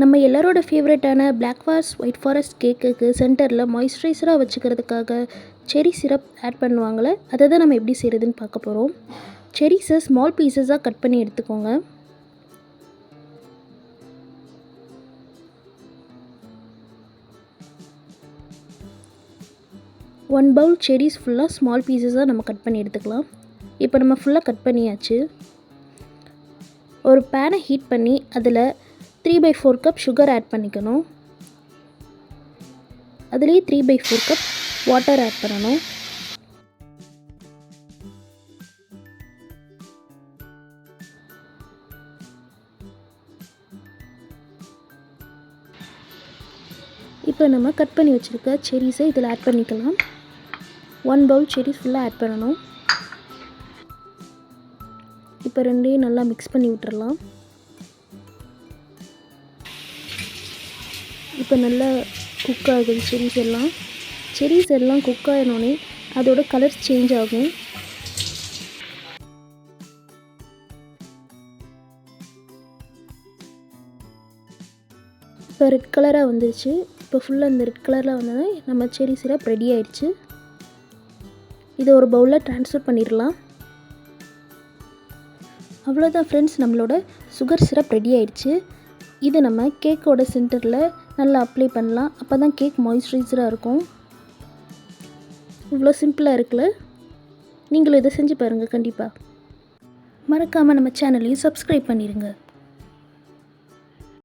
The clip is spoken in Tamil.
நம்ம எல்லாரோட ஃபேவரட்டான பிளாக் ஃபாரஸ்ட் ஒயிட் ஃபாரஸ்ட் கேக்குக்கு சென்டரில் மாய்ஸ்சரைசராக வச்சுக்கிறதுக்காக செரி சிரப் ஆட் பண்ணுவாங்களே, அதை தான் நம்ம எப்படி செய்கிறதுன்னு பார்க்க போகிறோம். செரிஸை ஸ்மால் பீசஸாக கட் பண்ணி எடுத்துக்கோங்க. ஒன் பவுல் செரிஸ் ஃபுல்லாக ஸ்மால் பீசஸாக நம்ம கட் பண்ணி எடுத்துக்கலாம். இப்போ நம்ம ஃபுல்லாக கட் பண்ணியாச்சு. ஒரு பேனை ஹீட் பண்ணி அதில் 3/4 கப் சுகர் ஆட் பண்ணிக்கணும். அதுலேயே 3/4 கப் வாட்டர் ஆட் பண்ணணும். இப்போ நம்ம கட் பண்ணி வச்சுருக்க செரிஸை இதில் ஆட் பண்ணிக்கலாம். 1 பவுல் செரிஸ் ஃபுல்லாக ஆட் பண்ணணும். இப்போ ரெண்டையும் நல்லா மிக்ஸ் பண்ணி விட்டுறலாம். இப்போ நல்லா குக் ஆகுது செரிஸ் எல்லாம் குக் ஆகினோடனே அதோட கலர் சேஞ்ச் ஆகும். இப்போ ரெட் கலராக வந்துருச்சு. இப்போ ஃபுல்லாக இந்த ரெட் கலரில் வந்தது நம்ம செரி சிரப் ரெடி ஆயிடுச்சு. இதை ஒரு பவுலில் ட்ரான்ஸ்ஃபர் பண்ணிடலாம். அவ்வளோதான் ஃப்ரெண்ட்ஸ், நம்மளோட சுகர் சிரப் ரெடி ஆயிடுச்சு. இது நம்ம கேக்கோட சென்டரில் நல்லா அப்ளை பண்ணலாம். அப்போ தான் கேக் மாய்ஸ்சரைசராக இருக்கும். இவ்வளோ சிம்பிளாக இருக்குல்ல. நீங்களும் இதை செஞ்சு பாருங்கள். கண்டிப்பாக மறக்காமல் நம்ம சேனலையும் சப்ஸ்கிரைப் பண்ணிடுங்க.